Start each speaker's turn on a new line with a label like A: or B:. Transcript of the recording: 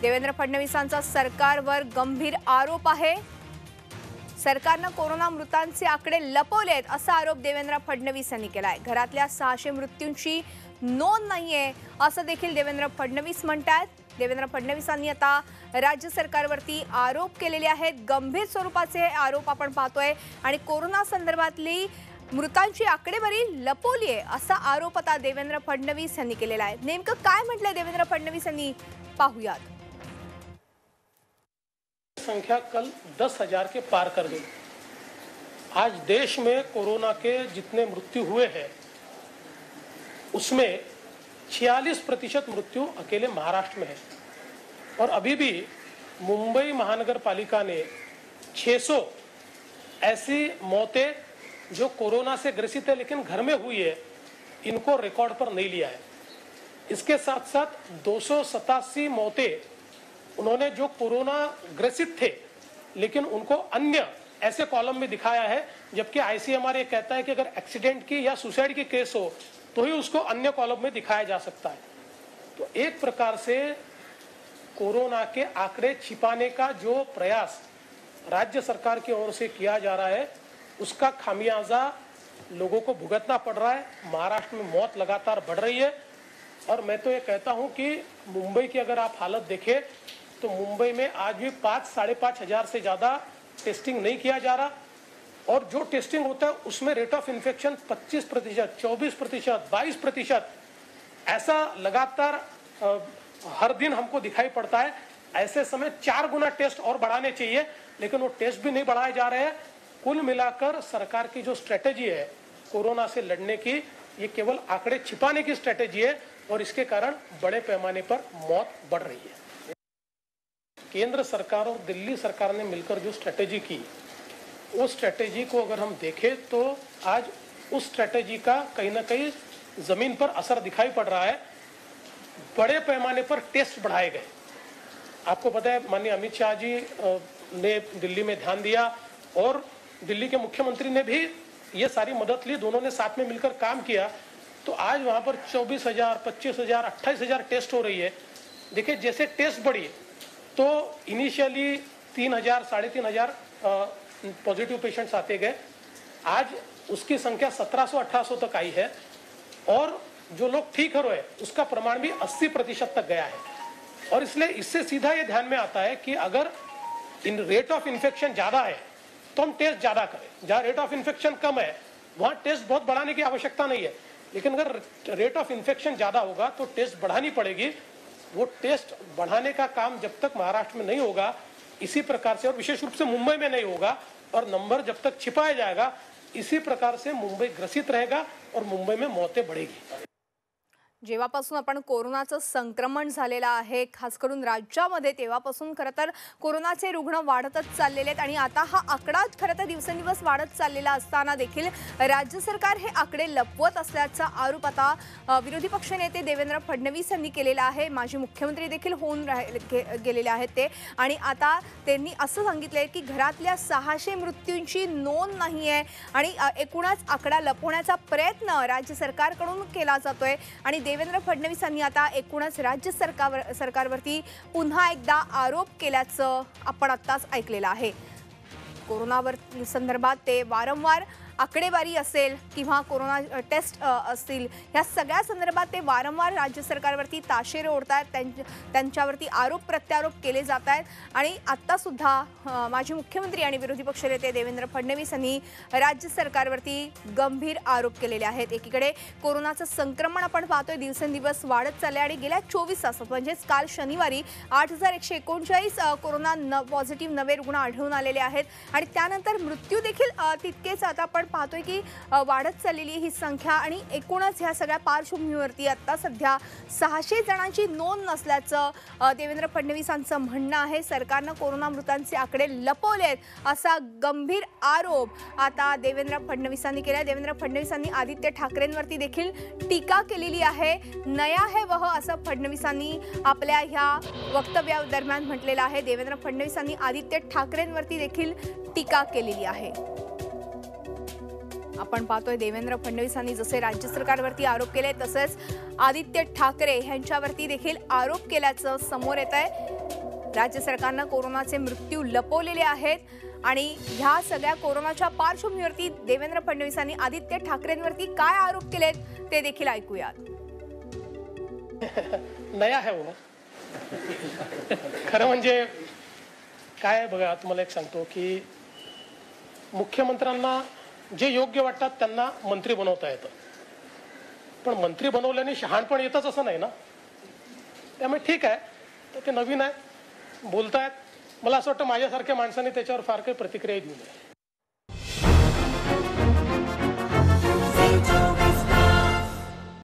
A: देवेंद्र फडणवीसांचा सरकारवर गंभीर आरोप आहे। सरकारने कोरोना मृतांचे आकडे लपवलेत असा आरोप देवेंद्र फडणवीस यांनी केलाय। घरातल्या 600 मृत्यूंची नोंद नाहीये असं देखील देवेंद्र फडणवीस म्हणतात। देवेंद्र फडणवीसांनी आता राज्य सरकारवरती आरोप केलेले आहेत। गंभीर स्वरूपाचे आरोप आपण पाहतोय आणि कोरोना संदर्भातली मृतांची आकडेवारी लपवली आहे असा आरोप आता देवेंद्र फडणवीस यांनी केलेला आहे। नेमकं काय म्हटलंय देवेंद्र फडणवीस यांनी पाहूयात।
B: संख्या कल 10,000 के पार कर गई। आज देश में कोरोना के जितने मृत्यु हुए हैं उसमें 46% मृत्यु अकेले महाराष्ट्र में है और अभी भी मुंबई महानगर पालिका ने 600 ऐसी मौतें जो कोरोना से ग्रसित है लेकिन घर में हुई है इनको रिकॉर्ड पर नहीं लिया है। इसके साथ साथ 287 मौतें उन्होंने जो कोरोना ग्रसित थे लेकिन उनको अन्य ऐसे कॉलम में दिखाया है, जबकि आईसीएमआर ये कहता है कि अगर एक्सीडेंट की या सुसाइड की केस हो तो ही उसको अन्य कॉलम में दिखाया जा सकता है। तो एक प्रकार से कोरोना के आंकड़े छिपाने का जो प्रयास राज्य सरकार की ओर से किया जा रहा है उसका खामियाजा लोगों को भुगतना पड़ रहा है। महाराष्ट्र में मौत लगातार बढ़ रही है और मैं तो ये कहता हूं कि मुंबई की अगर आप हालत देखें तो मुंबई में आज भी 5-5.5 हजार से ज़्यादा टेस्टिंग नहीं किया जा रहा और जो टेस्टिंग होता है उसमें रेट ऑफ इन्फेक्शन 25%, 24%, 22% ऐसा लगातार हर दिन हमको दिखाई पड़ता है। ऐसे समय 4 गुना टेस्ट और बढ़ाने चाहिए लेकिन वो टेस्ट भी नहीं बढ़ाए जा रहे हैं। कुल मिलाकर सरकार की जो स्ट्रेटेजी है कोरोना से लड़ने की, ये केवल आंकड़े छिपाने की स्ट्रेटेजी है और इसके कारण बड़े पैमाने पर मौत बढ़ रही है। केंद्र सरकार और दिल्ली सरकार ने मिलकर जो स्ट्रेटेजी की, उस स्ट्रेटेजी को अगर हम देखें तो आज उस स्ट्रेटेजी का कहीं ना कहीं जमीन पर असर दिखाई पड़ रहा है। बड़े पैमाने पर टेस्ट बढ़ाए गए। आपको पता है माननीय अमित शाह जी ने दिल्ली में ध्यान दिया और दिल्ली के मुख्यमंत्री ने भी ये सारी मदद ली, दोनों ने साथ में मिलकर काम किया। तो आज वहाँ पर 24,000, 25,000, 28,000 टेस्ट हो रही है। देखिए जैसे टेस्ट बढ़ी तो इनिशियली 3,000, 3,500 पॉजिटिव पेशेंट्स आते गए, आज उसकी संख्या 1,700-1,800 तक आई है और जो लोग ठीक हो रहे उसका प्रमाण भी 80% तक गया है। और इसलिए इससे सीधा ये ध्यान में आता है कि अगर इन रेट ऑफ इन्फेक्शन ज़्यादा है तो हम टेस्ट ज़्यादा करें। जहाँ रेट ऑफ इन्फेक्शन कम है वहाँ टेस्ट बहुत बढ़ाने की आवश्यकता नहीं है, लेकिन अगर रेट ऑफ इन्फेक्शन ज़्यादा होगा तो टेस्ट बढ़ानी पड़ेगी। वो टेस्ट बढ़ाने का काम जब तक महाराष्ट्र में नहीं होगा इसी प्रकार से, और विशेष रूप से मुंबई में नहीं होगा और नंबर जब तक छिपाया जाएगा इसी प्रकार से मुंबई ग्रसित रहेगा और मुंबई में मौतें बढ़ेगी।
A: जेव्हापासून आपण कोरोनाचं संक्रमण झालेलं आहे खास करून राज्यामध्ये तेव्हापासून खरं तर कोरोनाचे रुग्ण वाढतच चाललेले आहेत आणि आता हा आकडा खरं तर दिवसेंदिवस वाढत चाललेला असताना देखील राज्य सरकार हे आकडे लपवत असल्याचा आरोप आता विरोधी पक्षनेते देवेंद्र फडणवीस यांनी केलेला आहे। माजी मुख्यमंत्री देखील होऊन गेलेले आहेत ते आणि आता त्यांनी असं सांगितलंय की घरातल्या 600 मृत्यूंची नोंद नाहीये आणि एकूणच आकडा लपवण्याचा प्रयत्न राज्य सरकारकडून केला जातोय आणि देवेंद्र फडणवीस यांनी आता एकूणच राज्य सरकारवरती पुन्हा एकदा आरोप केल्याचं आपण आत्ताच ऐकलेलं आहे। कोरोनावर संदर्भात ते वारंवार आकडेवारी असेल किंवा कोरोना टेस्ट असतील या सगळ्या संदर्भात ते वारंवार राज्य सरकारवरती ताशेरे ओढतात, त्यांच्यावरती आरोप प्रत्यारोप केले जात आहेत आणि आता सुद्धा माजी मुख्यमंत्री आणि विरोधी पक्षनेते देवेंद्र फडणवीस यांनी राज्य सरकारवरती गंभीर आरोप केलेले आहेत। एकीकडे कोरोनाचं संक्रमण आपण पाहतोय दिवसेंदिवस वाढत चालले आणि गेल्या 24 तासात म्हणजेच काल शनिवारी 8,139 कोरोना पॉझिटिव्ह नवे रुग्ण आढळून आलेले आहेत आणि त्यानंतर मृत्यू देखील तितकेच आता आपण पाहतोय की वाढत चाललेली ही संख्या आणि एकूणच ह्या सगळ्या पार्श्वभूमीवरती आता सध्या 600 जणांची नोंद नसल्याचं देवेंद्र फडणवीसांचं म्हणणं आहे। सरकारने कोरोना मृतांचे आकडे लपवलेत असा गंभीर आरोप आता देवेंद्र फडणवीसांनी केला। देवेंद्र फडणवीसांनी आदित्य ठाकरेंवरती देखील टीका केलेली आहे। नया है वह असं फडणवीसांनी आपल्या ह्या वक्तव्यादरम्यान म्हटलेलं आहे। देवेंद्र फडणवीसांनी आदित्य ठाकरेंवरती देखील टीका केलेली आहे। आपण पाहतोय देवेंद्र फडणवीसांनी जसे राज्य सरकारवरती आरोप केले तसेच आदित्य ठाकरे यांच्यावरती देखील आरोप केल्याचं समोर येत आहे। राज्य सरकारनं कोरोनाचे मृत्यू लपवलेले आहेत आणि ह्या सगळ्या कोरोनाच्या पार्श्वभूमीवरती देवेंद्र फडणवीसांनी आदित्य ठाकरेंवरती काय आरोप केलेत ते देखील ऐकूयात.
B: नया है वो. खरं म्हणजे काय आहे बघा, तुम्हाला एक सांगतो की मुख्यमंत्र्यांना जे योग्य वाटतात त्यांना मंत्री बनवता येतं, पण मंत्री बनवल्याने शहाणपण येतच असं नाही ना. त्यामुळे ठीक आहे, तर ते नवीन आहे, बोलतायत. मला असं वाटतं माझ्यासारख्या माणसाने त्याच्यावर फार काही प्रतिक्रिया देऊ नये.